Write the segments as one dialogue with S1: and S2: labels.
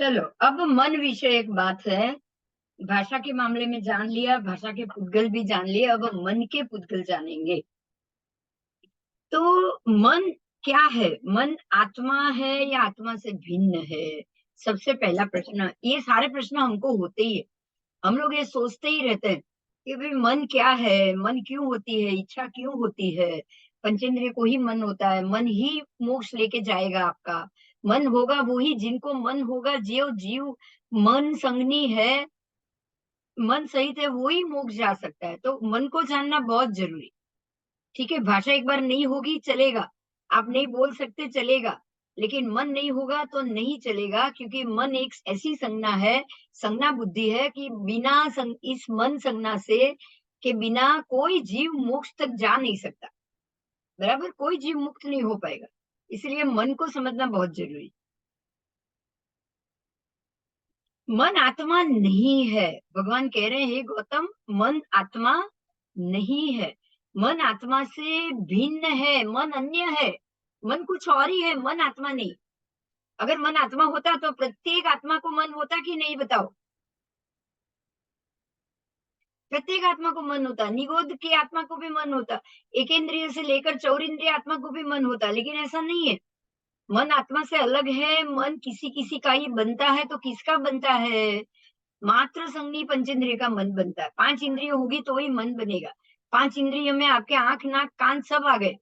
S1: चलो, अब मन विषय एक बात है। भाषा के मामले में जान लिया, भाषा के पुद्गल भी जान लिए, अब मन के पुद्गल जानेंगे। तो मन क्या है? मन आत्मा है या आत्मा से भिन्न है? सबसे पहला प्रश्न। ये सारे प्रश्न हमको होते ही है, हम लोग ये सोचते ही रहते हैं कि भाई मन क्या है, मन क्यों होती है, इच्छा क्यों होती है। पंचेंद्रिय को ही मन होता है, मन ही मोक्ष लेके जाएगा आपका। मन होगा वो ही, जिनको मन होगा, जीव जीव मन संगनी है, मन सहित है, वो ही मोक्ष जा सकता है। तो मन को जानना बहुत जरूरी। ठीक है, भाषा एक बार नहीं होगी चलेगा, आप नहीं बोल सकते चलेगा, लेकिन मन नहीं होगा तो नहीं चलेगा, क्योंकि मन एक ऐसी संज्ञा है, संज्ञा बुद्धि है कि इस मन संज्ञा से के बिना कोई जीव मोक्ष तक जा नहीं सकता। बराबर, कोई जीव मुक्त नहीं हो पाएगा। इसलिए मन को समझना बहुत जरूरी। मन आत्मा नहीं है। भगवान कह रहे हैं, गौतम, मन आत्मा नहीं है। मन आत्मा से भिन्न है, मन अन्य है। मन कुछ और ही है, मन आत्मा नहीं। अगर मन आत्मा होता तो प्रत्येक आत्मा को मन होता कि नहीं, बताओ? प्रत्येक आत्मा को मन होता, निगोद की आत्मा को भी मन होता, एकेंद्रिय से लेकर चौरिंद्रिय आत्मा को भी मन होता, लेकिन ऐसा नहीं है। मन आत्मा से अलग है। मन किसी किसी का ही बनता है, तो किसका बनता है? मात्र संज्ञी पंचेंद्रिय का मन बनता है। 5 इंद्रिय होगी तो ही मन बनेगा। 5 इंद्रियों में आपके आंख नाक कान सब आ गए,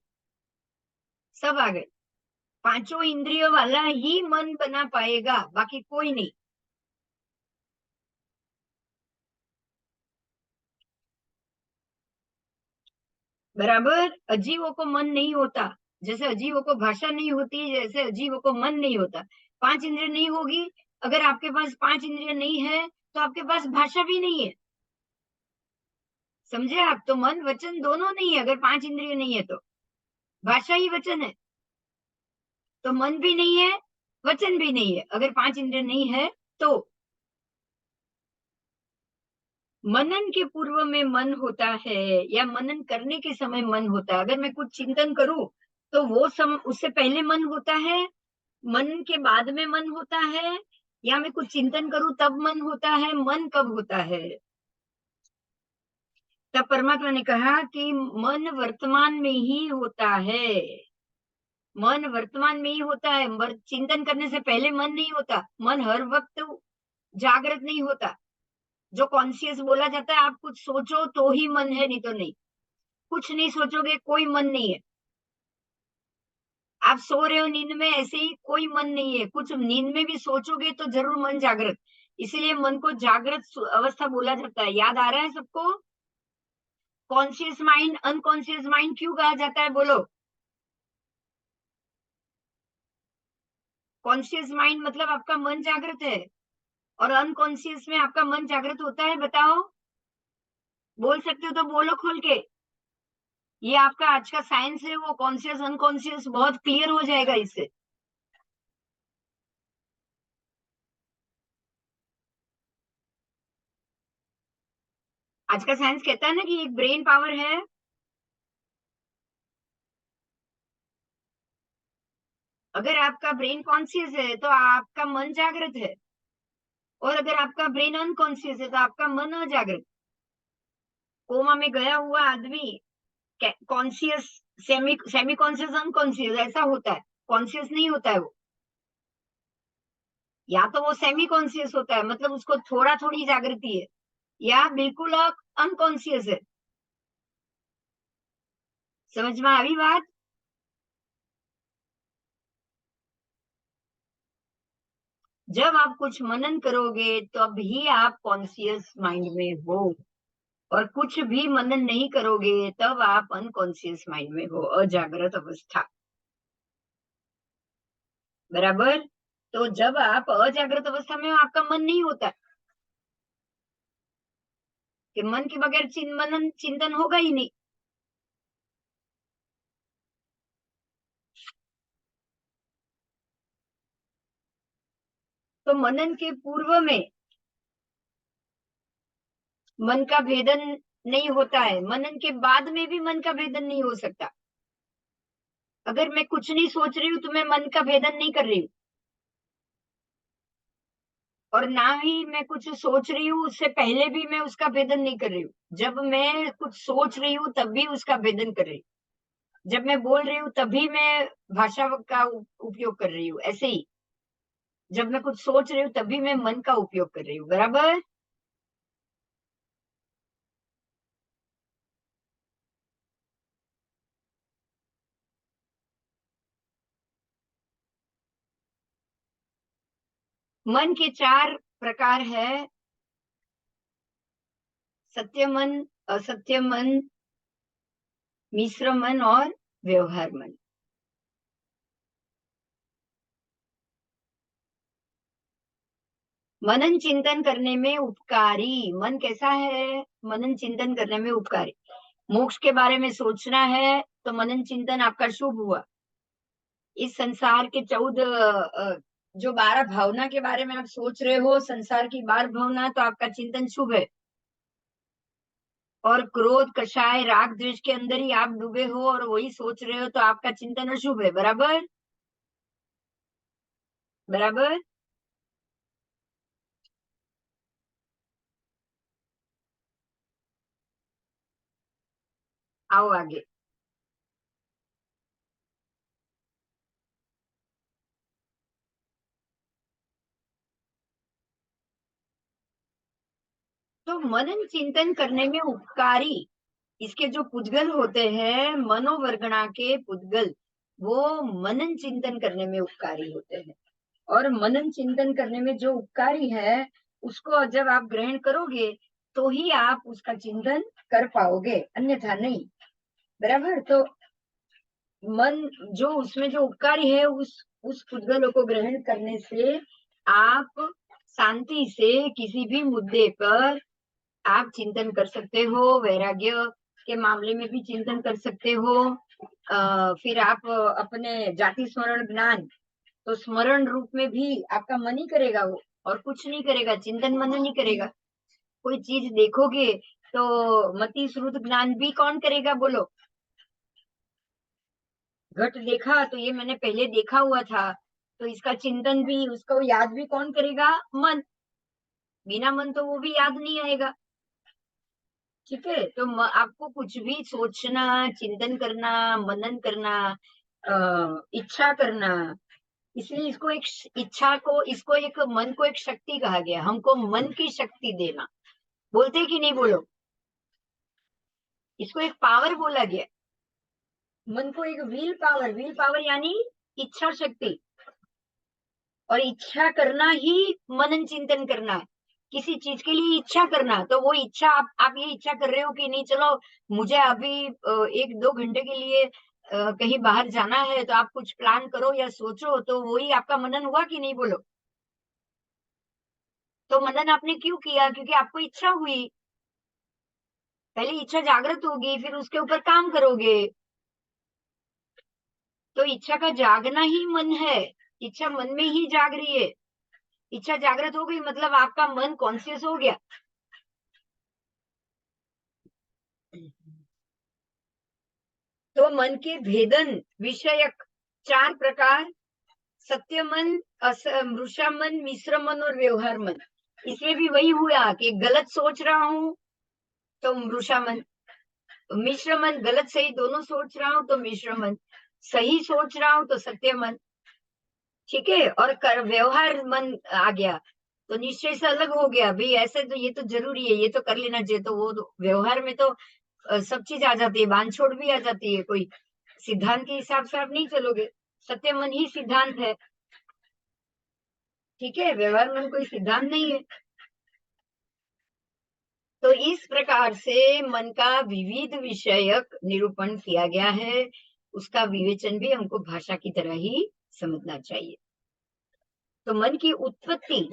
S1: सब आ गए। पांचों इंद्रियों वाला ही मन बना पाएगा, बाकी कोई नहीं। बराबर, अजीवों को मन नहीं होता, जैसे अजीवों को भाषा नहीं होती, जैसे अजीवों को मन नहीं होता। 5 इंद्रिय नहीं होगी। अगर आपके पास 5 इंद्रिय नहीं है तो आपके पास भाषा भी नहीं है। समझे आप? तो मन वचन दोनों नहीं है, अगर 5 इंद्रिय नहीं है तो भाषा ही वचन है। तो मन भी नहीं है, वचन भी नहीं है, अगर 5 इंद्रिय नहीं है तो। मनन के पूर्व में मन होता है या मनन करने के समय मन होता है? अगर मैं कुछ चिंतन करूं तो उससे पहले मन होता है, मन के बाद में मन होता है, या मैं कुछ चिंतन करूं तब मन होता है? मन कब होता है? तब परमात्मा ने कहा कि मन वर्तमान में ही होता है। मन वर्तमान में ही होता है, चिंतन करने से पहले मन नहीं होता। मन हर वक्त जागृत नहीं होता। जो कॉन्शियस बोला जाता है, आप कुछ सोचो तो ही मन है, नहीं तो नहीं। कुछ नहीं सोचोगे कोई मन नहीं है। आप सो रहे हो नींद में, ऐसे ही कोई मन नहीं है। कुछ नींद में भी सोचोगे तो जरूर मन जागृत। इसलिए मन को जागृत अवस्था बोला जाता है। याद आ रहा है सबको? कॉन्शियस माइंड, अनकॉन्शियस माइंड क्यों कहा जाता है, बोलो? कॉन्शियस माइंड मतलब आपका मन जागृत है, और अनकॉन्शियस में आपका मन जागृत होता है, बताओ? बोल सकते हो तो बोलो खोल के। ये आपका आज का साइंस है, वो कॉन्शियस अनकॉन्शियस बहुत क्लियर हो जाएगा इससे। आज का साइंस कहता है ना कि एक ब्रेन पावर है। अगर आपका ब्रेन कॉन्शियस है तो आपका मन जागृत है, और अगर आपका ब्रेन अनकॉन्शियस है तो आपका मन अजागृत। कोमा में गया हुआ आदमी conscious, semi semi conscious, unconscious ऐसा होता है, कॉन्शियस नहीं होता है वो। या तो वो सेमी कॉन्शियस होता है, मतलब उसको थोड़ा थोड़ी जागृति है, या बिल्कुल अनकॉन्शियस है। समझ में आई बात? जब आप कुछ मनन करोगे तब ही आप कॉन्शियस माइंड में हो, और कुछ भी मनन नहीं करोगे तब आप अनकॉन्शियस माइंड में हो, अजागृत अवस्था। बराबर। तो जब आप अजागृत अवस्था में हो, आपका मन नहीं होता, कि मन के बगैर मनन चिंतन होगा ही नहीं। तो मनन के पूर्व में मन का भेदन नहीं होता है, मनन के बाद में भी मन का भेदन नहीं हो सकता। अगर मैं कुछ नहीं सोच रही हूँ तो मैं मन का भेदन नहीं कर रही हूँ। और ना ही मैं कुछ सोच रही हूँ उससे पहले भी मैं उसका भेदन नहीं कर रही हूँ। जब मैं कुछ सोच रही हूँ तब भी उसका भेदन कर रही हूँ। जब मैं बोल रही हूँ तभी मैं भाषा का उपयोग कर रही हूँ। ऐसे ही जब मैं कुछ सोच रही हूँ तभी मैं मन का उपयोग कर रही हूँ। बराबर। मन के चार प्रकार है: सत्य मन, असत्य मन, मिश्र मन और व्यवहार मन। मनन चिंतन करने में उपकारी मन कैसा है? मनन चिंतन करने में उपकारी। मोक्ष के बारे में सोचना है तो मनन चिंतन आपका शुभ हुआ। इस संसार के 14 जो 12 भावना के बारे में आप सोच रहे हो, संसार की 12 भावना, तो आपका चिंतन शुभ है। और क्रोध, कषाय, राग, द्वेष के अंदर ही आप डूबे हो और वही सोच रहे हो तो आपका चिंतन अशुभ है। बराबर। बराबर। आओ आगे। तो मनन चिंतन करने में उपकारी इसके जो पुद्गल होते हैं, मनोवर्गणा के पुद्गल, वो मनन चिंतन करने में उपकारी होते हैं। और मनन चिंतन करने में जो उपकारी है उसको जब आप ग्रहण करोगे तो ही आप उसका चिंतन कर पाओगे, अन्यथा नहीं। बराबर। तो मन जो उसमें जो उपकारी है उस पुद्गलों को ग्रहण करने से आप शांति से किसी भी मुद्दे पर आप चिंतन कर सकते हो। वैराग्य के मामले में भी चिंतन कर सकते हो। फिर आप अपने जाति स्मरण ज्ञान, तो स्मरण रूप में भी आपका मन ही करेगा वो, और कुछ नहीं करेगा, चिंतन मन नहीं करेगा। कोई चीज देखोगे तो मति श्रुत ज्ञान भी कौन करेगा बोलो? घट देखा तो ये मैंने पहले देखा हुआ था, तो इसका चिंतन भी, उसको याद भी कौन करेगा? मन। बिना मन तो वो भी याद नहीं आएगा। ठीक है। तो आपको कुछ भी सोचना, चिंतन करना, मनन करना, इच्छा करना, इसलिए इसको एक इच्छा को, इसको एक मन को एक शक्ति कहा गया। हमको मन की शक्ति देना, बोलते कि नहीं बोलो? इसको एक पावर बोला गया। मन को एक व्हील पावर यानी इच्छा शक्ति। और इच्छा करना ही मनन चिंतन करना है। किसी चीज के लिए इच्छा करना, तो वो इच्छा आप ये इच्छा कर रहे हो कि नहीं, चलो मुझे अभी 1-2 घंटे के लिए कहीं बाहर जाना है, तो आप कुछ प्लान करो या सोचो, तो वही आपका मनन हुआ कि नहीं बोलो? तो मनन आपने क्यों किया? क्योंकि आपको इच्छा हुई। पहले इच्छा जागृत होगी, फिर उसके ऊपर काम करोगे। तो इच्छा का जागना ही मन है। इच्छा मन में ही जाग रही है। इच्छा जागृत हो गई मतलब आपका मन कॉन्शियस हो गया। तो मन के भेदन विषयक 4 प्रकार: सत्य मन, मृषा मन, मिश्र मन और व्यवहार मन। इसमें भी वही हुआ कि गलत सोच रहा हूं तो मृषा मन, मिश्र मन, गलत सही दोनों सोच रहा हूं तो मिश्र मन, सही सोच रहा हूं तो सत्य मन। ठीक है। और व्यवहार मन आ गया तो निश्चय से अलग हो गया, भाई ऐसे तो ये तो जरूरी है, ये तो कर लेना चाहिए, तो वो तो व्यवहार में तो सब चीज आ जाती है, बांध छोड़ भी आ जाती है। कोई सिद्धांत के हिसाब से आप नहीं चलोगे। सत्य मन ही सिद्धांत है। ठीक है। व्यवहार मन कोई सिद्धांत नहीं है। तो इस प्रकार से मन का विविध विषयक निरूपण किया गया है। उसका विवेचन भी हमको भाषा की तरह ही समझना चाहिए। तो मन की उत्पत्ति,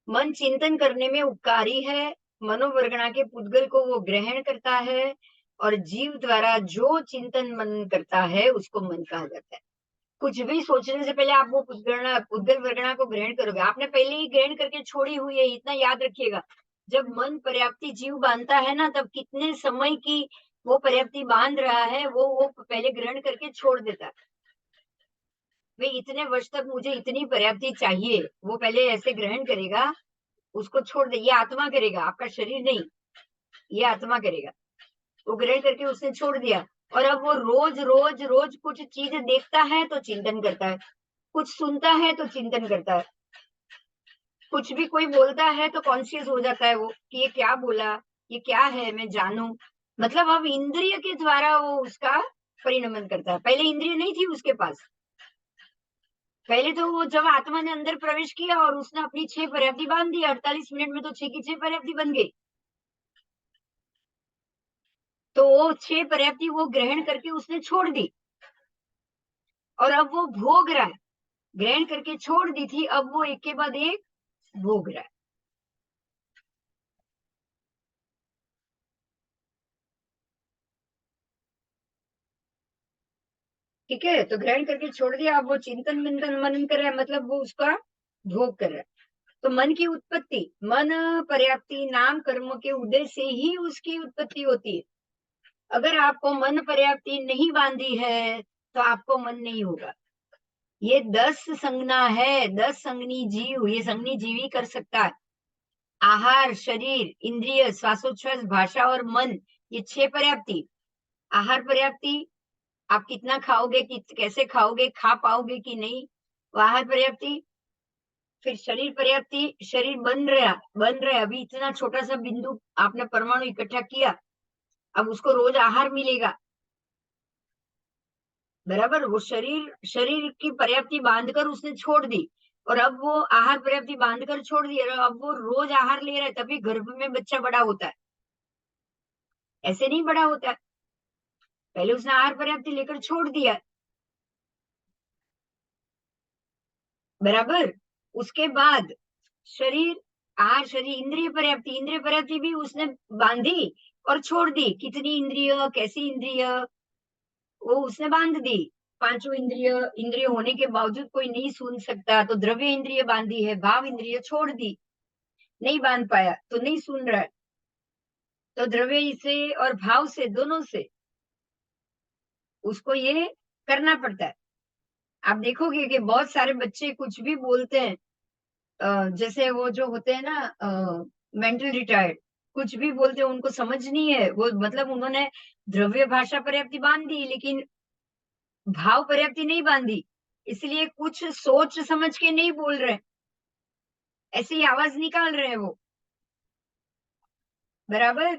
S1: मन चिंतन करने में उपकारी है। मनोवर्गणा के पुद्गल को वो ग्रहण करता है, और जीव द्वारा जो चिंतन मनन करता है उसको मन कहा जाता है। कुछ भी सोचने से पहले आप वो पुद्गल वर्गणा को ग्रहण करोगे। आपने पहले ही ग्रहण करके छोड़ी हुई है, इतना याद रखिएगा। जब मन पर्याप्ति जीव बांधता है ना, तब कितने समय की वो पर्याप्ति बांध रहा है, वो पहले ग्रहण करके छोड़ देता है। वे इतने वर्ष तक मुझे इतनी पर्याप्ति चाहिए, वो पहले ऐसे ग्रहण करेगा, उसको छोड़ दे। ये आत्मा करेगा, आपका शरीर नहीं, ये आत्मा करेगा। वो ग्रहण करके उसने छोड़ दिया, और अब वो रोज रोज रोज कुछ चीजें देखता है तो चिंतन करता है, कुछ सुनता है तो चिंतन करता है, कुछ भी कोई बोलता है तो कॉन्शियस हो जाता है वो कि ये क्या बोला, ये क्या है, मैं जानूं। मतलब अब इंद्रिय के द्वारा वो उसका परिणमन करता है। पहले इंद्रिय नहीं थी उसके पास। पहले तो वो जब आत्मा ने अंदर प्रवेश किया और उसने अपनी 6 पर्याप्ति बांध दी, 48 मिनट में तो 6 की 6 पर्याप्ति बन गई। तो वो 6 पर्याप्ति वो ग्रहण करके उसने छोड़ दी, और अब वो भोग रहा है। ग्रहण करके छोड़ दी थी, अब वो एक के बाद एक भोग रहा है। ठीक है, तो ग्रहण करके छोड़ दिया, अब वो चिंतन विंतन मनन कर रहा है, मतलब वो उसका भोग कर रहा है। तो मन की उत्पत्ति, मन पर्याप्ति नाम कर्म के उदय से ही उसकी उत्पत्ति होती है। अगर आपको मन पर्याप्ति नहीं बांधी है तो आपको मन नहीं होगा। ये 10 संज्ञा है, 10 संज्ञी जीव, ये संज्ञी जीव ही कर सकता है। आहार, शरीर, इंद्रिय, श्वासोच्छ्वास, भाषा और मन, ये 6 पर्याप्ति। आहार पर्याप्ति, आप कितना खाओगे, कैसे खाओगे, खा पाओगे कि नहीं, वो आहार पर्याप्ति। फिर शरीर पर्याप्ति, शरीर बन रहा, अभी इतना छोटा सा बिंदु आपने परमाणु इकट्ठा किया, अब उसको रोज आहार मिलेगा, बराबर। वो शरीर शरीर की पर्याप्ति बांधकर उसने छोड़ दी, और अब वो आहार पर्याप्ति बांधकर छोड़ दी, और अब वो रोज आहार ले रहा है, तभी गर्भ में बच्चा बड़ा होता है, ऐसे नहीं बड़ा होता है। पहले उसने आहार पर्याप्ति लेकर छोड़ दिया, बराबर। उसके बाद शरीर, आहार, शरीर, इंद्रिय पर्याप्ति भी उसने बांधी और छोड़ दी। कितनी इंद्रिय, कैसी इंद्रिय, वो उसने बांध दी। पांचों इंद्रिय, इंद्रिय होने के बावजूद कोई नहीं सुन सकता, तो द्रव्य इंद्रिय बांधी है, भाव इंद्रिय छोड़ दी, नहीं बांध पाया तो नहीं सुन रहा है। तो द्रव्य से और भाव से, दोनों से उसको ये करना पड़ता है। आप देखोगे कि बहुत सारे बच्चे कुछ भी बोलते हैं, जैसे वो जो होते हैं ना, मेंटल रिटायर्ड, कुछ भी बोलते हैं, उनको समझ नहीं है वो, मतलब उन्होंने द्रव्य भाषा पर्याप्ति बांध दी लेकिन भाव पर्याप्ति नहीं बांधी, इसलिए कुछ सोच समझ के नहीं बोल रहे, ऐसे ही आवाज निकाल रहे हैं वो, बराबर।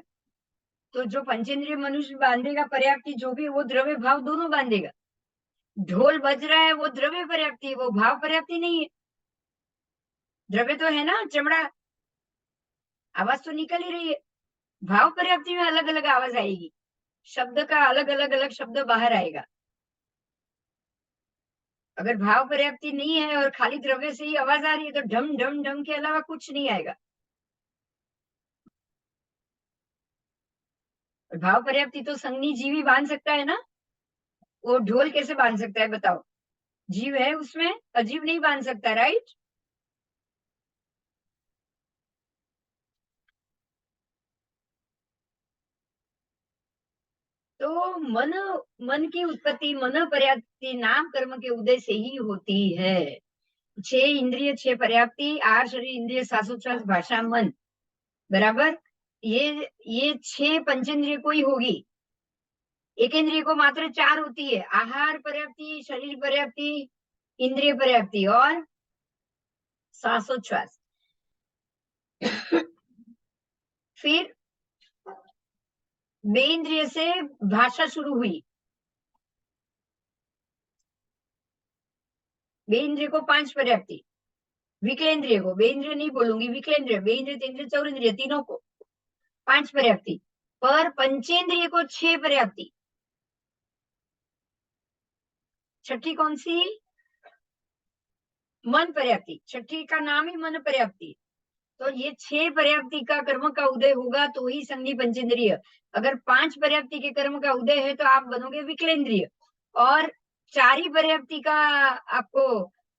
S1: तो जो पंचेंद्रिय मनुष्य बांधेगा पर्याप्ति, जो भी, वो द्रव्य भाव दोनों बांधेगा। ढोल बज रहा है, वो द्रव्य पर्याप्ति है, वो भाव पर्याप्ति नहीं है। द्रव्य तो है ना, चमड़ा, आवाज तो निकल ही रही है। भाव पर्याप्ति में अलग अलग आवाज आएगी, शब्द का अलग अलग अलग शब्द बाहर आएगा। अगर भाव पर्याप्ति नहीं है और खाली द्रव्य से ही आवाज आ रही है तो ढम ढम ढम के अलावा कुछ नहीं आएगा। और भाव पर्याप्ति तो संगनी जीवी बांध सकता है ना, वो ढोल कैसे बांध सकता है बताओ, जीव है उसमें, अजीव नहीं बांध सकता, राइट। तो मन की उत्पत्ति, मन पर्याप्ति नाम कर्म के उदय से ही होती है। 6 इंद्रिय, 6 पर्याप्ति, आहार, शरीर, इंद्रिय, श्वासोच्छ्वास, भाषा, मन, बराबर। ये 6 पंचेंद्रिय को ही होगी, एक इंद्रिय को मात्र 4 होती है, आहार पर्याप्ति, शरीर पर्याप्ति, इंद्रिय पर्याप्ति और श्वासोच्छ्वास। फिर बे इंद्रिय से भाषा शुरू हुई, बे इंद्रिय को 5 पर्याप्ति, विकलेंद्रिय को, बे इंद्रिय नहीं बोलूंगी, विकलेंद्रिय, बे इंद्रिय, तेंद्रिय, चौरेंद्रिय, तीनों को 5 पर्याप्ति, पर पंचेंद्रिय को 6 पर्याप्ति। छठी कौन सी, मन पर्याप्ति, छठी का नाम ही मन पर्याप्ति। तो ये 6 पर्याप्ति का कर्म का उदय होगा तो ही संज्ञी पंचेंद्रिय। अगर 5 पर्याप्ति के कर्म का उदय है तो आप बनोगे विकलेंद्रिय, और 4 ही पर्याप्ति का आपको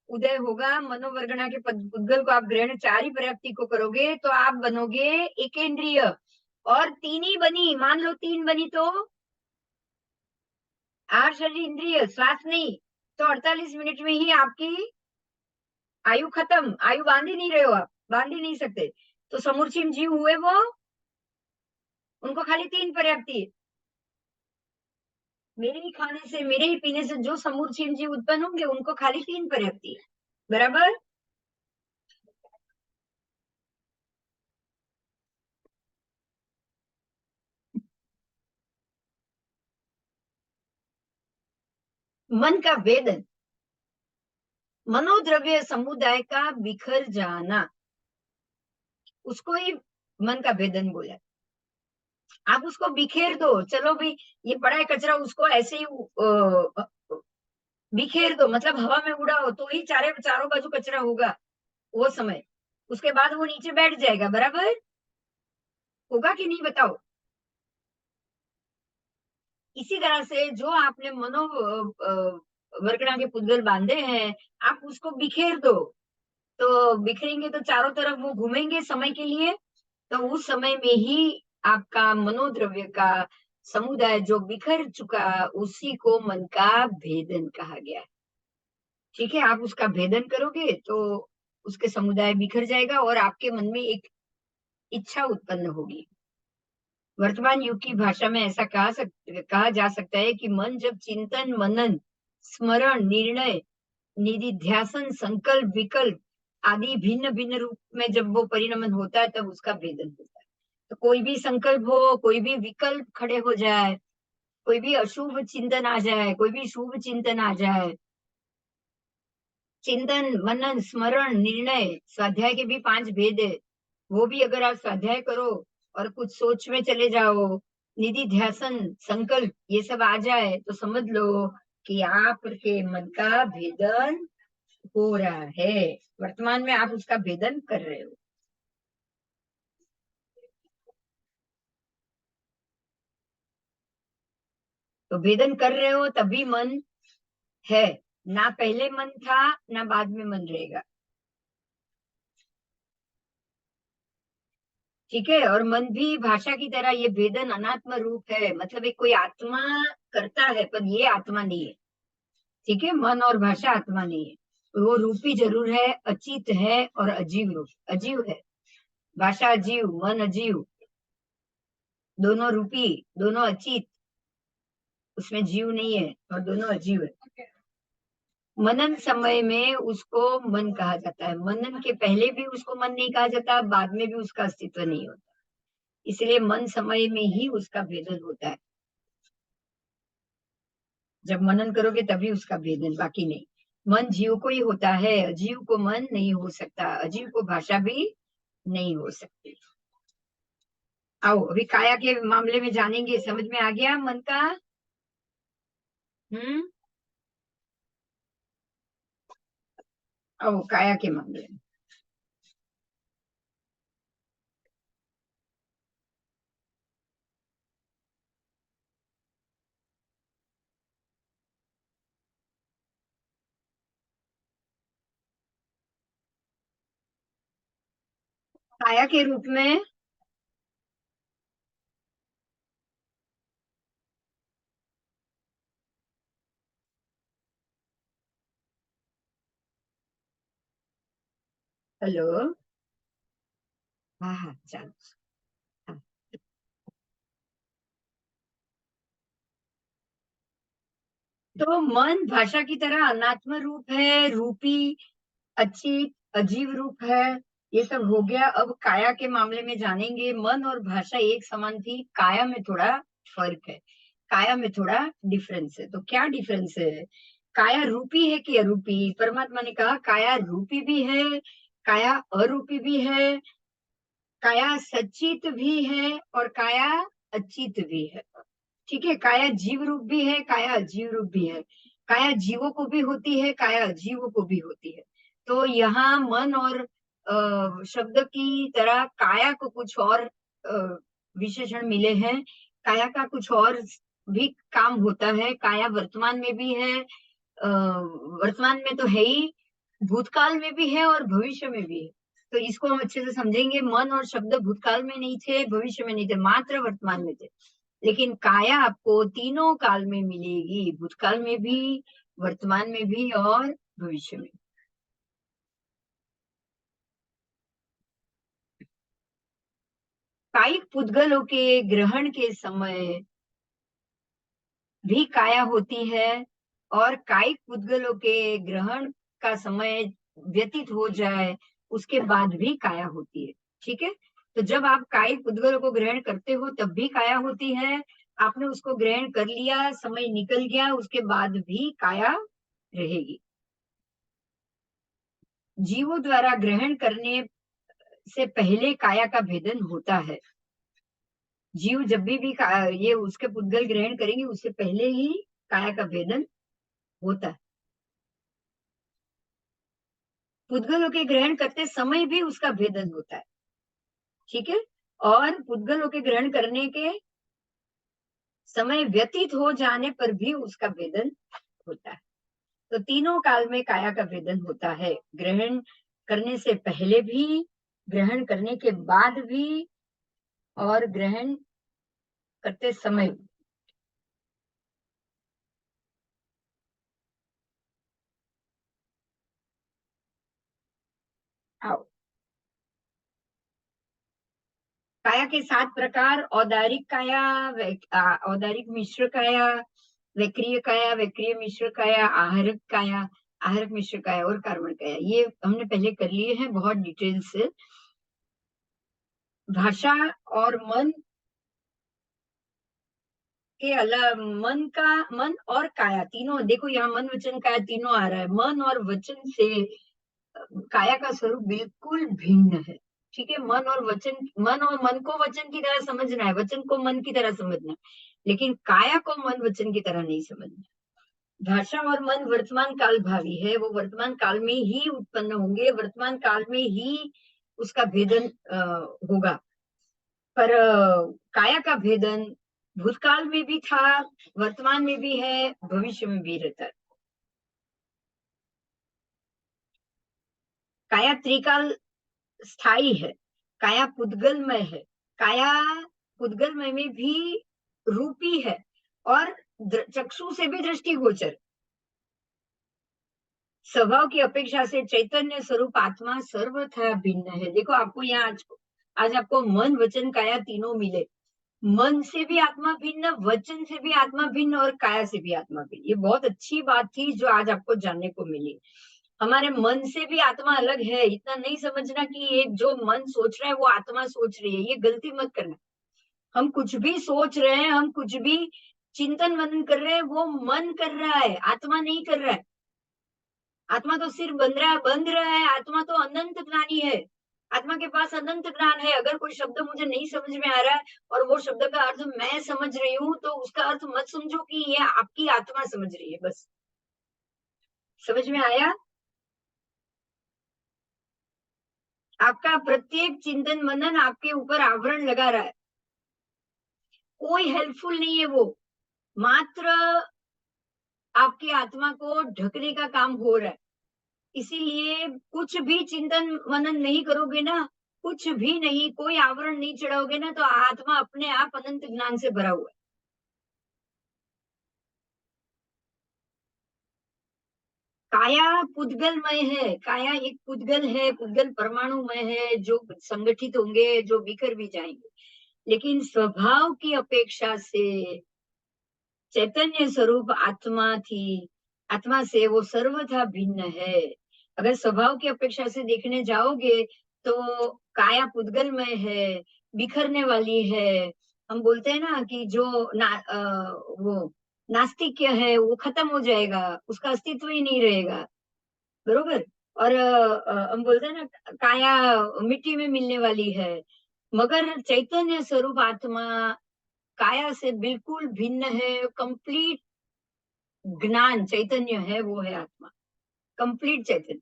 S1: उदय होगा, मनोवर्गणा के पुद्गल को आप ग्रहण 4 ही पर्याप्ति को करोगे तो आप बनोगे एकेंद्रिय। और 3 ही बनी, मान लो 3 बनी तो आहार, शरीर, इंद्रिय, श्वास नहीं, तो 48 मिनट में ही आपकी आयु खत्म। आयु बांध ही नहीं रहे हो, आप बांध ही नहीं सकते। तो समूर्छिम जीव हुए वो, उनको खाली 3 पर्याप्त है। मेरे ही खाने से, मेरे ही पीने से जो समूर्छिम जीव उत्पन्न होंगे उनको खाली 3 पर्याप्त है। बराबर। मन का वेदन, मनोद्रव्य समुदाय का बिखर जाना, उसको ही मन का भेदन बोला। आप उसको बिखेर दो, चलो भाई ये पड़ा है कचरा, उसको ऐसे ही बिखेर दो, मतलब हवा में उड़ाओ तो ही चारों बाजू कचरा होगा वो समय। उसके बाद वो नीचे बैठ जाएगा। बराबर होगा कि नहीं बताओ। इसी तरह से जो आपने मनो वर्गणा के पुद्गल बांधे हैं, आप उसको बिखेर दो। तो बिखरेंगे तो चारों तरफ वो घूमेंगे समय के लिए। तो उस समय में ही आपका मनोद्रव्य का समुदाय जो बिखर चुका, उसी को मन का भेदन कहा गया है। ठीक है, आप उसका भेदन करोगे तो उसके समुदाय बिखर जाएगा और आपके मन में एक इच्छा उत्पन्न होगी। वर्तमान युग की भाषा में ऐसा कहा जा सकता है कि मन जब चिंतन, मनन, स्मरण, निर्णय, निधिध्यासन, संकल्प, विकल्प आदि भिन्न भिन्न रूप में जब वो परिणमन होता है, तब उसका भेदन होता है। तो कोई भी संकल्प हो, कोई भी विकल्प खड़े हो जाए, कोई भी अशुभ चिंतन आ जाए, कोई भी शुभ चिंतन आ जाए, चिंतन, मनन, स्मरण, निर्णय, स्वाध्याय के भी 5 भेद है। वो भी अगर आप स्वाध्याय करो और कुछ सोच में चले जाओ, निधि ध्यासन, संकल्प ये सब आ जाए, तो समझ लो कि आपके मन का भेदन हो रहा है। वर्तमान में आप उसका भेदन कर रहे हो। तो भेदन कर रहे हो तभी मन है, ना पहले मन था ना बाद में मन रहेगा। ठीक है। और मन भी भाषा की तरह ये भेदन अनात्म रूप है, मतलब एक कोई आत्मा करता है, पर ये आत्मा नहीं है। ठीक है, मन और भाषा आत्मा नहीं है। वो रूपी जरूर है, अचित है और अजीव रूप, अजीव है। भाषा अजीव, मन अजीव, दोनों रूपी, दोनों अचित, उसमें जीव नहीं है और दोनों अजीव है। मनन समय में उसको मन कहा जाता है, मनन के पहले भी उसको मन नहीं कहा जाता, बाद में भी उसका अस्तित्व नहीं होता। इसलिए मन समय में ही उसका भेदन होता है। जब मनन करोगे तभी उसका भेदन, बाकी नहीं। मन जीव को ही होता है, अजीव को मन नहीं हो सकता, अजीव को भाषा भी नहीं हो सकती। आओ अभी काया के मामले में जानेंगे। समझ में आ गया मन का? हम्म। आओ काया के मामले में। काया के रूप में हेलो। हाँ हाँ चलो। हाँ। तो मन भाषा की तरह अनात्म रूप है, रूपी, अच्छी, अजीव रूप है। ये सब हो गया। अब काया के मामले में जानेंगे। मन और भाषा एक समान थी, काया में थोड़ा फर्क है, काया में थोड़ा डिफरेंस है। तो क्या डिफरेंस है? काया रूपी है कि अरूपी? परमात्मा ने कहा काया रूपी भी है, काया अरूपी भी है, काया सचित भी है और काया अचित भी है। ठीक है, काया जीव रूप भी है, काया अजीव रूप भी है। काया जीवों को भी होती है, काया अजीवों को भी होती है। तो यहाँ मन और शब्द की तरह काया को कुछ और विशेषण मिले हैं। काया का कुछ और भी काम होता है। काया वर्तमान में भी है, वर्तमान में तो है ही, भूतकाल में भी है और भविष्य में भी है। तो इसको हम अच्छे से समझेंगे। मन और शब्द भूतकाल में नहीं थे, भविष्य में नहीं थे, मात्र वर्तमान में थे। लेकिन काया आपको तीनों काल में मिलेगी, भूतकाल में भी, वर्तमान में भी और भविष्य में। कायिक पुद्गलों के ग्रहण के समय भी काया होती है और कायिक पुद्गलों के ग्रहण का समय व्यतीत हो जाए उसके बाद भी काया होती है। ठीक है, तो जब आप कायिक पुद्गलों को ग्रहण करते हो तब भी काया होती है, आपने उसको ग्रहण कर लिया, समय निकल गया, उसके बाद भी काया रहेगी। जीवों द्वारा ग्रहण करने से पहले काया का भेदन होता है। जीव जब भी ये उसके पुद्गल ग्रहण करेंगे उससे पहले ही काया का भेदन होता है। पुद्गलों के ग्रहण करते समय भी उसका भेदन होता है। ठीक है, और पुद्गलों के ग्रहण करने के समय व्यतीत हो जाने पर भी उसका भेदन होता है। तो तीनों काल में काया का भेदन होता है, ग्रहण करने से पहले भी, ग्रहण करने के बाद भी और ग्रहण करते समय भी। आओ, काया के 7 प्रकार: औदारिक काया, औदारिक मिश्र काया, वक्रीय काया, वक्रीय मिश्र काया, आहरक काया, आहरक मिश्र काया और कार्बन काया। ये हमने पहले कर लिए हैं बहुत डिटेल से। भाषा और मन के अलग, मन और काया तीनों, देखो यहाँ मन वचन काया तीनों आ रहा है, मन और वचन से काया का स्वरूप बिल्कुल भिन्न है। ठीक है, मन और मन को वचन की तरह समझना है, वचन को मन की तरह समझना है, लेकिन काया को मन वचन की तरह नहीं समझना। भाषा और मन वर्तमान काल भावी है, वो वर्तमान काल में ही उत्पन्न होंगे, वर्तमान काल में ही उसका भेदन होगा। पर काया का भेदन भूतकाल में भी था, वर्तमान में भी है, भविष्य में भी रहता है। काया त्रिकाल स्थायी है, काया पुद्गलमय है, काया पुद्गलमय में भी रूपी है और चक्षु से भी दृष्टिगोचर। स्वभाव की अपेक्षा से चैतन्य स्वरूप आत्मा सर्वथा भिन्न है। देखो आपको यहाँ आज आपको मन वचन काया तीनों मिले, मन से भी आत्मा भिन्न, वचन से भी आत्मा भिन्न और काया से भी आत्मा भिन्न। ये बहुत अच्छी बात थी जो आज आपको जानने को मिली। हमारे मन से भी आत्मा अलग है, इतना नहीं समझना कि ये जो मन सोच रहा है वो आत्मा सोच रही है, ये गलती मत करना। हम कुछ भी सोच रहे हैं, हम कुछ भी चिंतन मनन कर रहे हैं, वो मन कर रहा है, आत्मा नहीं कर रहा है। आत्मा तो सिर्फ बंध रहा है, आत्मा तो अनंत ज्ञानी है, आत्मा के पास अनंत ज्ञान है। अगर कोई शब्द मुझे नहीं समझ में आ रहा है और वो शब्द का अर्थ मैं समझ रही हूँ, तो उसका अर्थ मत समझो कि ये आपकी आत्मा समझ रही है। बस समझ में आया? आपका प्रत्येक चिंतन मनन आपके ऊपर आवरण लगा रहा है, कोई हेल्पफुल नहीं है वो, मात्र आपकी आत्मा को ढकने का काम हो रहा है। इसीलिए कुछ भी चिंतन मनन नहीं करोगे ना, कुछ भी नहीं, कोई आवरण नहीं चढ़ाओगे ना, तो आत्मा अपने आप अनंत ज्ञान से भरा हुआ है। काया पुद्गलमय है, काया एक पुद्गल है, पुद्गल परमाणुमय है, जो संगठित होंगे, जो बिखर भी जाएंगे, लेकिन स्वभाव की अपेक्षा से चैतन्य स्वरूप आत्मा थी, आत्मा से वो सर्वथा भिन्न है। अगर स्वभाव की अपेक्षा से देखने जाओगे तो काया पुद्गलमय है, बिखरने वाली है। हम बोलते हैं ना कि जो वो नास्तिक्य है वो खत्म हो जाएगा, उसका अस्तित्व ही नहीं रहेगा, बरोबर। और हम बोलते हैं ना काया मिट्टी में मिलने वाली है, मगर चैतन्य स्वरूप आत्मा काया से बिल्कुल भिन्न है, कंप्लीट ज्ञान चैतन्य है, वो है आत्मा, कंप्लीट चैतन्य।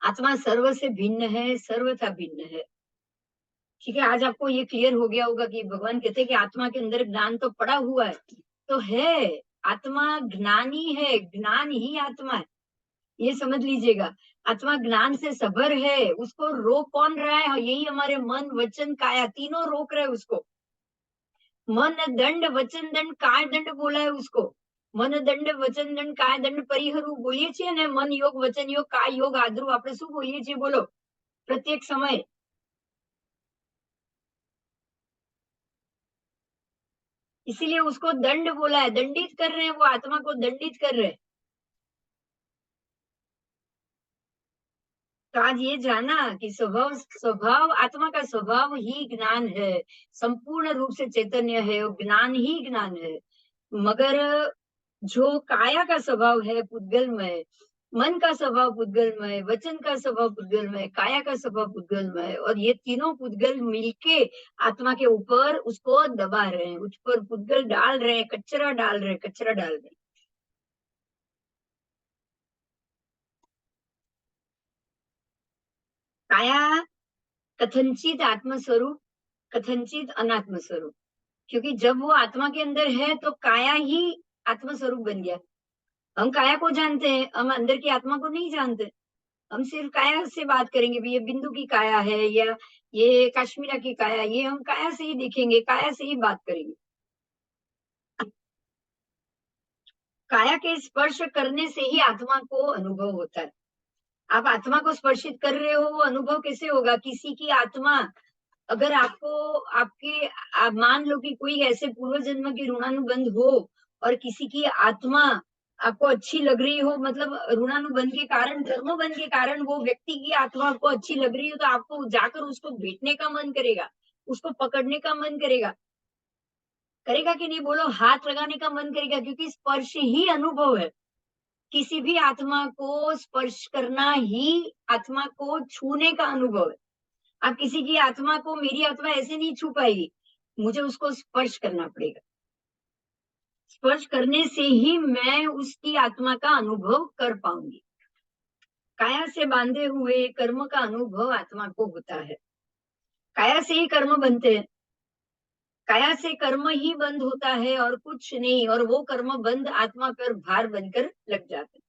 S1: आत्मा सर्व से भिन्न है, सर्वथा भिन्न है। ठीक है, आज आपको ये क्लियर हो गया होगा कि भगवान कहते हैं कि आत्मा के अंदर ज्ञान तो पड़ा हुआ है, तो है, आत्मा ज्ञानी है, ज्ञान ही आत्मा है, ये समझ लीजिएगा। आत्मा ज्ञान से सभर है, उसको रोक कौन रहा है? यही हमारे मन वचन काया तीनों रोक रहे हैं उसको। मन दंड, वचन दंड, काय दंड बोला है उसको। मन दंड वचन दंड काय दंड परिहरવું બોલીએ છીએ ને, મન યોગ વચન યોગ કાય યોગ આદરું આપણે શું બોલીએ છીએ બોલો प्रत्येक समय? इसीलिए उसको दंड बोला है, दंडित कर रहे हैं, वो आत्मा को दंडित कर रहे हैं। तो आज ये जाना कि स्वभाव स्वभाव आत्मा का स्वभाव ही ज्ञान है, संपूर्ण रूप से चैतन्य है, वो ज्ञान ही ज्ञान है। मगर जो काया का स्वभाव है पुद्गलमय, मन का स्वभाव पुद्गलमय, वचन का स्वभाव पुद्गलमय, काया का स्वभाव पुद्गलमय, और ये तीनों पुद्गल मिलके आत्मा के ऊपर उसको दबा रहे हैं, उस पर पुद्गल डाल रहे हैं, कचरा डाल रहे हैं, कचरा डाल रहे हैं। काया कथनचित आत्म स्वरूप, कथनचित अनात्म स्वरूप, क्योंकि जब वो आत्मा के अंदर है तो काया ही आत्म स्वरूप बन गया। हम काया को जानते हैं, हम अंदर की आत्मा को नहीं जानते। हम सिर्फ काया से बात करेंगे, भी ये बिंदु की काया है या ये काश्मीरा की काया, ये हम काया से ही देखेंगे, काया से ही बात करेंगे। काया के स्पर्श करने से ही आत्मा को अनुभव होता है। आप आत्मा को स्पर्शित कर रहे हो, वो अनुभव कैसे होगा? किसी की आत्मा अगर आपको आपके आप मान लो कि कोई ऐसे पूर्व जन्म की ऋणानुबंध हो और किसी की आत्मा आपको अच्छी लग रही हो, मतलब ऋणानुबंध के कारण, धर्मबंध के कारण वो व्यक्ति की आत्मा आपको अच्छी लग रही हो, तो आपको जाकर उसको भेटने का मन करेगा, उसको पकड़ने का मन करेगा, करेगा कि नहीं बोलो? हाथ लगाने का मन करेगा, क्योंकि स्पर्श ही अनुभव है। किसी भी आत्मा को स्पर्श करना ही आत्मा को छूने का अनुभव है। आप किसी की आत्मा को, मेरी आत्मा ऐसे नहीं छू पाएगी, मुझे उसको स्पर्श करना पड़ेगा। स्पर्श करने से ही मैं उसकी आत्मा का अनुभव कर पाऊंगी। काया से बांधे हुए कर्म का अनुभव आत्मा को होता है। काया से ही कर्म बनते हैं, काया से कर्म ही बंद होता है और कुछ नहीं, और वो कर्म बंद आत्मा पर भार बनकर लग जाते हैं।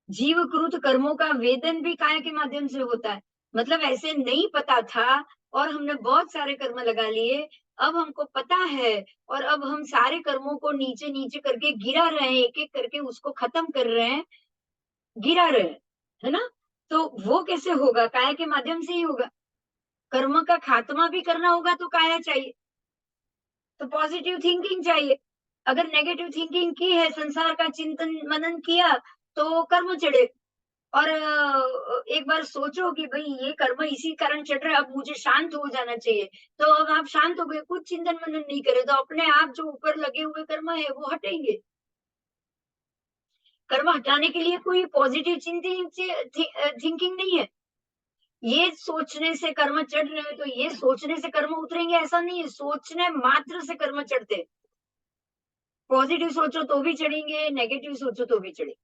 S1: जीवकृत कर्मों का वेदन भी काया के माध्यम से होता है। मतलब ऐसे नहीं पता था और हमने बहुत सारे कर्म लगा लिए, अब हमको पता है और अब हम सारे कर्मों को नीचे नीचे करके गिरा रहे हैं, एक एक करके उसको खत्म कर रहे हैं, गिरा रहे हैं, है ना? तो वो कैसे होगा? काया के माध्यम से ही होगा। कर्म का खात्मा भी करना होगा तो काया चाहिए, तो पॉजिटिव थिंकिंग चाहिए। अगर नेगेटिव थिंकिंग की है, संसार का चिंतन मनन किया, तो कर्म चढ़े। और एक बार सोचो कि भाई ये कर्म इसी कारण चढ़ रहा है, अब मुझे शांत हो जाना चाहिए, तो अब आप शांत हो गए, कुछ चिंतन मनन नहीं करे, तो अपने आप जो ऊपर लगे हुए कर्म है वो हटेंगे। कर्म हटाने के लिए कोई पॉजिटिव थिंकिंग नहीं है। ये सोचने से कर्म चढ़ रहे हैं तो ये सोचने से कर्म उतरेंगे, ऐसा नहीं है। सोचने मात्र से कर्म चढ़ते। पॉजिटिव सोचो तो भी चढ़ेंगे, नेगेटिव सोचो तो भी चढ़ेंगे।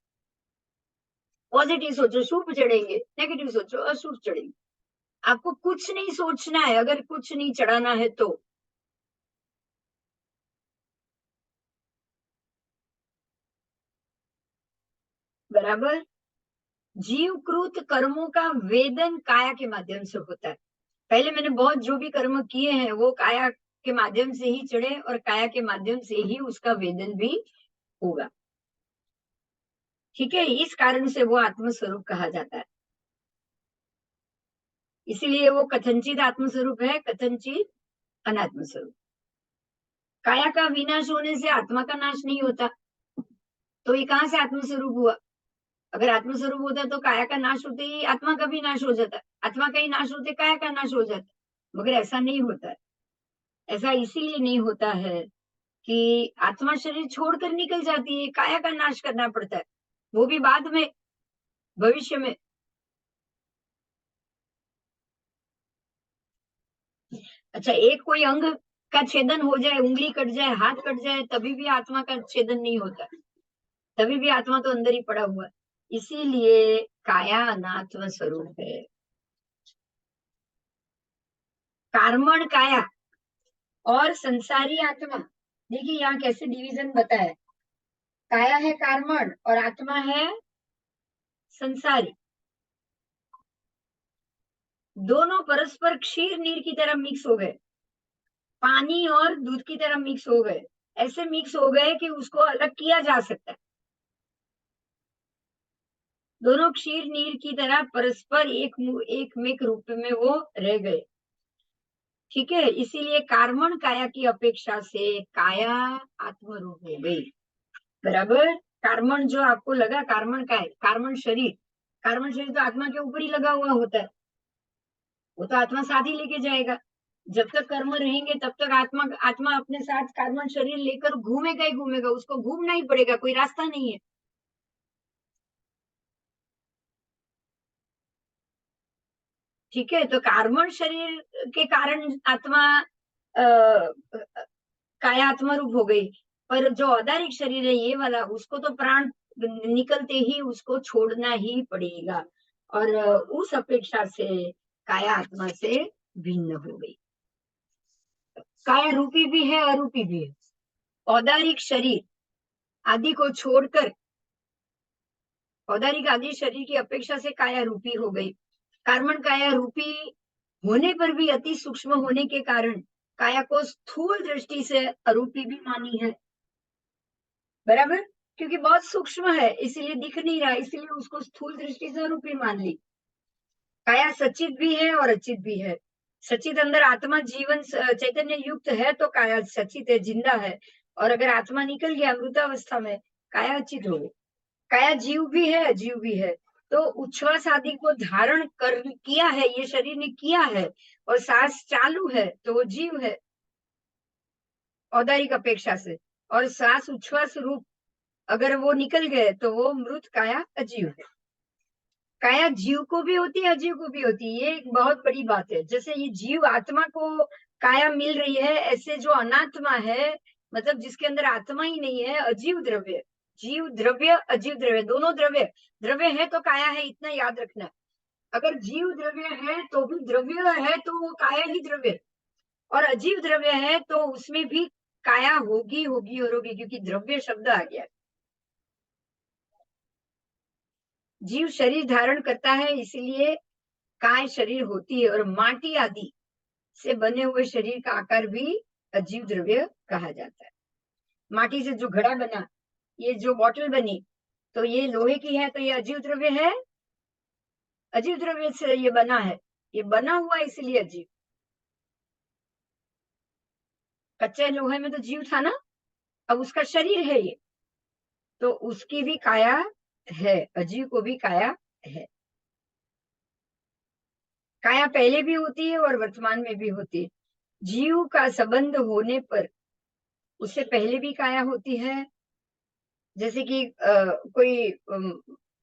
S1: पॉजिटिव सोचो शुभ चढ़ेंगे, नेगेटिव सोचो अशुभ चढ़ेंगे। आपको कुछ नहीं सोचना है, अगर कुछ नहीं चढ़ाना है तो। बराबर। जीवकृत कर्मों का वेदन काया के माध्यम से होता है। पहले मैंने बहुत जो भी कर्म किए हैं वो काया के माध्यम से ही चढ़े और काया के माध्यम से ही उसका वेदन भी होगा। ठीक है, इस कारण से वो आत्मस्वरूप कहा जाता है। इसीलिए वो कथनचित आत्मस्वरूप है, कथनचित अनात्म स्वरूप। काया का विनाश होने से आत्मा का नाश नहीं होता, तो ये कहां से आत्मस्वरूप हुआ? अगर आत्मस्वरूप होता तो काया का नाश होते ही आत्मा का भी नाश हो जाता, आत्मा का ही नाश होते काया का नाश हो जाता। मगर ऐसा नहीं होता है। ऐसा इसीलिए नहीं होता है कि आत्मा शरीर छोड़कर निकल जाती है, काया का नाश करना पड़ता है, वो भी बाद में, भविष्य में। अच्छा, एक कोई अंग का छेदन हो जाए, उंगली कट जाए, हाथ कट जाए, तभी भी आत्मा का छेदन नहीं होता, तभी भी आत्मा तो अंदर ही पड़ा हुआ है। इसीलिए काया अनात्म स्वरूप है। कार्मण काया और संसारी आत्मा। देखिए यहाँ कैसे डिवीजन बताया। काया है कार्मण और आत्मा है संसारी। दोनों परस्पर क्षीर नीर की तरह मिक्स हो गए। पानी और दूध की तरह मिक्स हो गए, ऐसे मिक्स हो गए कि उसको अलग किया जा सकता है। दोनों क्षीर नीर की तरह परस्पर एक मिक रूप में वो रह गए। ठीक है, इसीलिए कार्बन काया की अपेक्षा से काया आत्मरूप हो गई। बराबर। कार्बन जो आपको लगा कार्बन का है, कार्बन शरीर तो आत्मा के ऊपर ही लगा हुआ होता है, वो तो आत्मा साथ ही लेके जाएगा। जब तक कर्म रहेंगे तब तक आत्मा आत्मा अपने साथ कार्बन शरीर लेकर घूमेगा ही घूमेगा, उसको घूमना ही पड़ेगा, कोई रास्ता नहीं है। ठीक है, तो कार्बन शरीर के कारण आत्मा काया आत्मा रूप हो गई। पर जो औदारिक शरीर है ये वाला, उसको तो प्राण निकलते ही उसको छोड़ना ही पड़ेगा, और उस अपेक्षा से काया आत्मा से भिन्न हो गई। काया रूपी भी है, अरूपी भी है। औदारिक शरीर आदि को छोड़कर औदारिक आदि शरीर की अपेक्षा से काया रूपी हो गई। कार्बन काया रूपी होने पर भी अति सूक्ष्म होने के कारण काया को स्थूल दृष्टि से अरूपी भी मानी है। बराबर, क्योंकि बहुत सूक्ष्म है इसीलिए दिख नहीं रहा, इसीलिए उसको स्थूल दृष्टि से अरूपी मान ली। काया सचित भी है और अचित भी है। सचित अंदर आत्मा जीवन चैतन्य युक्त है तो काया सचित है, जिंदा है। और अगर आत्मा निकल गया अमृतावस्था में, काया अचित हो गई। काया जीव भी है, अजीव भी है। तो उच्छ्वास आदि को धारण कर किया है, ये शरीर ने किया है, और सांस चालू है तो वो जीव है औदारिक अपेक्षा से। और सांस उच्छ्वास रूप अगर वो निकल गए तो वो मृत काया अजीव है। काया जीव को भी होती है, अजीव को भी होती है, ये एक बहुत बड़ी बात है। जैसे ये जीव आत्मा को काया मिल रही है, ऐसे जो अनात्मा है, मतलब जिसके अंदर आत्मा ही नहीं है, अजीव द्रव्य, जीव द्रव्य अजीव द्रव्य, दोनों द्रव्य, द्रव्य है तो काया है, इतना याद रखना। अगर जीव द्रव्य है तो भी द्रव्य है तो वो काया ही द्रव्य, और अजीव द्रव्य है तो उसमें भी काया होगी होगी और होगी, क्योंकि द्रव्य शब्द आ गया। जीव शरीर धारण करता है इसलिए काय शरीर होती है, और माटी आदि से बने हुए शरीर का आकार भी अजीव द्रव्य कहा जाता है। माटी से जो घड़ा बना, ये जो बॉटल बनी, तो ये लोहे की है तो ये अजीव द्रव्य है, अजीव द्रव्य से ये बना है, ये बना हुआ इसलिए अजीव। कच्चे लोहे में तो जीव था ना, अब उसका शरीर है ये, तो उसकी भी काया है, अजीव को भी काया है। काया पहले भी होती है और वर्तमान में भी होती है। जीव का संबंध होने पर उससे पहले भी काया होती है। जैसे कि कोई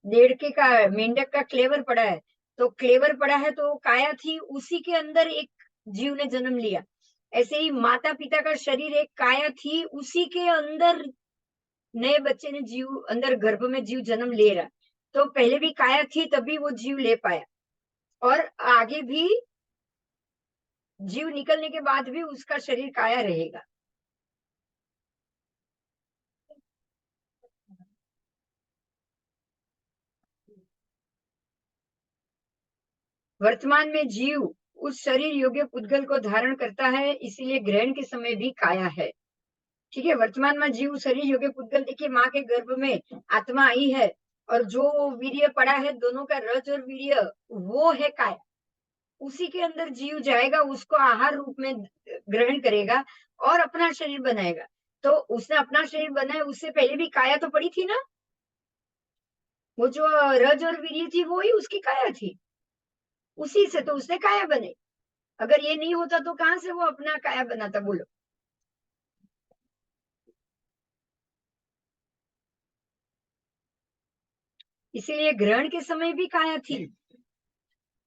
S1: देड़के का, मेंढक का क्लेवर पड़ा है, तो क्लेवर पड़ा है तो काया थी, उसी के अंदर एक जीव ने जन्म लिया। ऐसे ही माता पिता का शरीर एक काया थी, उसी के अंदर नए बच्चे ने जीव, अंदर गर्भ में जीव जन्म ले रहा। तो पहले भी काया थी तभी वो जीव ले पाया, और आगे भी जीव निकलने के बाद भी उसका शरीर काया रहेगा। वर्तमान में जीव उस शरीर योग्य पुद्गल को धारण करता है, इसीलिए ग्रहण के समय भी काया है। ठीक है, वर्तमान में जीव शरीर योग्य पुद्गल, देखिए माँ के गर्भ में आत्मा आई है, और जो वीर्य पड़ा है दोनों का रज और वीर्य, वो है काया। उसी के अंदर जीव जाएगा, उसको आहार रूप में ग्रहण करेगा और अपना शरीर बनाएगा। तो उसने अपना शरीर बनाया, उससे पहले भी काया तो पड़ी थी ना, वो जो रज और वीर्य थी वो ही उसकी काया थी, उसी से तो उसने काया बने। अगर ये नहीं होता तो कहां से वो अपना काया बनाता, बोलो। इसीलिए ग्रहण के समय भी काया थी,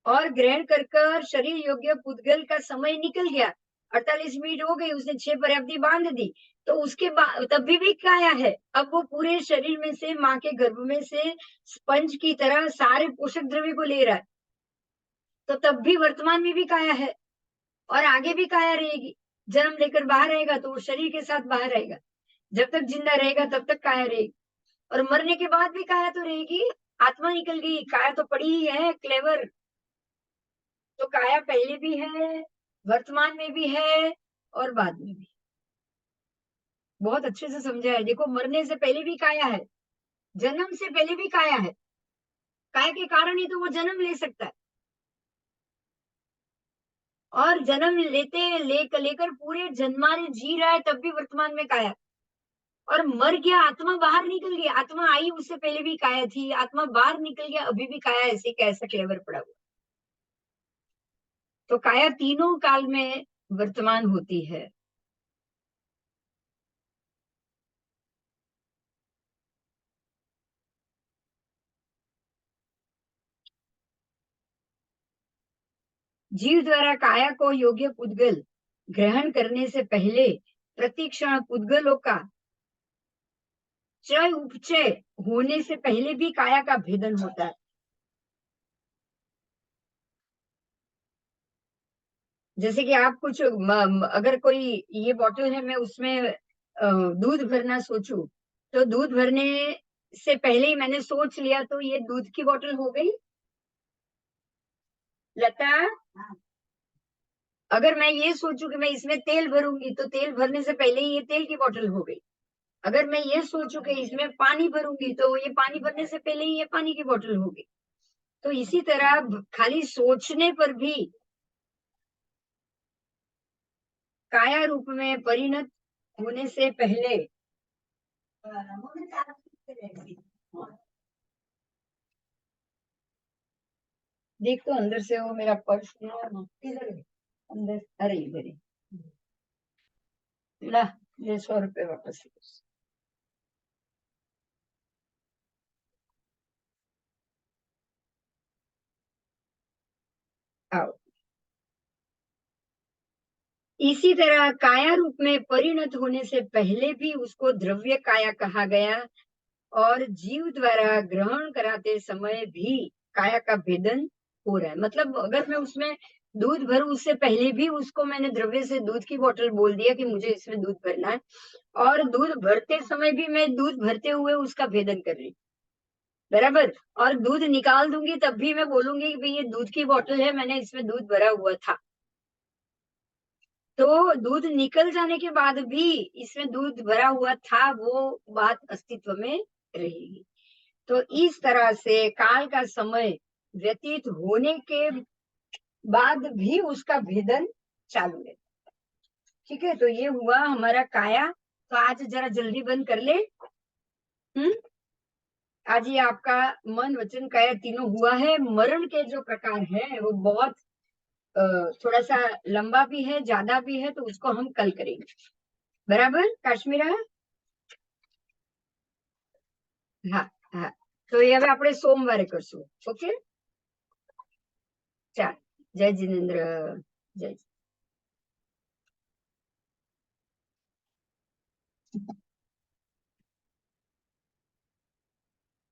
S1: और ग्रहण कर कर शरीर योग्य पुद्गल का समय निकल गया, 48 मिनट हो गई, उसने 6 पर्याप्ति बांध दी, तो उसके बाद तब भी काया है। अब वो पूरे शरीर में से, माँ के गर्भ में से स्पंज की तरह सारे पोषक द्रव्य को ले रहा है, तो तब भी वर्तमान में भी काया है, और आगे भी काया रहेगी। जन्म लेकर बाहर आएगा तो वो शरीर के साथ बाहर आएगा, जब तक जिंदा रहेगा तब तक काया रहेगी, और मरने के बाद भी काया तो रहेगी। आत्मा निकल गई, काया तो पड़ी ही है, क्लेवर। तो काया पहले भी है, वर्तमान में भी है, और बाद में भी। बहुत अच्छे से समझा है। देखो, मरने से पहले भी काया है, जन्म से पहले भी काया है। काया के कारण ही तो वो जन्म ले सकता है, और जन्म लेकर पूरे जन्मारे जी रहा है, तब भी वर्तमान में काया। और मर गया, आत्मा बाहर निकल गया, आत्मा आई उससे पहले भी काया थी, आत्मा बाहर निकल गया अभी भी काया, ऐसे कैसा क्लेवर पड़ा हुआ। तो काया तीनों काल में वर्तमान होती है। जीव द्वारा काया को योग्य पुद्गल ग्रहण करने से पहले प्रतिक्षण पुद्गलों का चय उपचय होने से पहले भी काया का भेदन होता है। जैसे कि आप कुछ अगर कोई ये बॉटल है, मैं उसमें दूध भरना सोचूं, तो दूध भरने से पहले ही मैंने सोच लिया, तो ये दूध की बोतल हो गई। लता, अगर मैं ये सोचूं कि मैं इसमें तेल भरूंगी, तो तेल भरने से पहले ही ये तेल की बोतल हो गई। अगर मैं ये सोचूं कि इसमें पानी भरूंगी, तो ये पानी भरने से पहले ही ये पानी की बोतल हो गई। तो इसी तरह खाली सोचने पर भी काया रूप में परिणत होने से पहले देख, तो अंदर से वो मेरा पर्स किधर है? अंदर, अरे इधर ही। ला, ये 100 रुपए वापस। आओ। इसी तरह काया रूप में परिणत होने से पहले भी उसको द्रव्य काया कहा गया, और जीव द्वारा ग्रहण कराते समय भी काया का भेदन हो रहा है। मतलब अगर मैं उसमें दूध भरूं, उससे पहले भी उसको मैंने द्रव्य से दूध की बोतल बोल दिया कि मुझे इसमें दूध भरना है, और दूध भरते समय भी मैं दूध भरते हुए उसका भेदन कर रही, बराबर। और दूध निकाल दूंगी तब भी मैं बोलूंगी कि भाई ये दूध की बोतल है, मैंने इसमें दूध भरा हुआ था। तो दूध निकल जाने के बाद भी इसमें दूध भरा हुआ था, वो बात अस्तित्व में रहेगी। तो इस तरह से काल का समय व्यतीत होने के बाद भी उसका भेदन चालू है। ठीक है, तो ये हुआ हमारा काया। तो आज जरा जल्दी बंद कर ले। हम्म। आज ये आपका मन वचन काया तीनों हुआ है। मरण के जो प्रकार है वो बहुत थोड़ा सा लंबा भी है, ज्यादा भी है, तो उसको हम कल करेंगे, बराबर काश्मीरा। हाँ, हाँ। तो ये હવે આપણે સોમવારે કરશું, ઓકે? ચાલ, જય जिनेन्द्र, जय।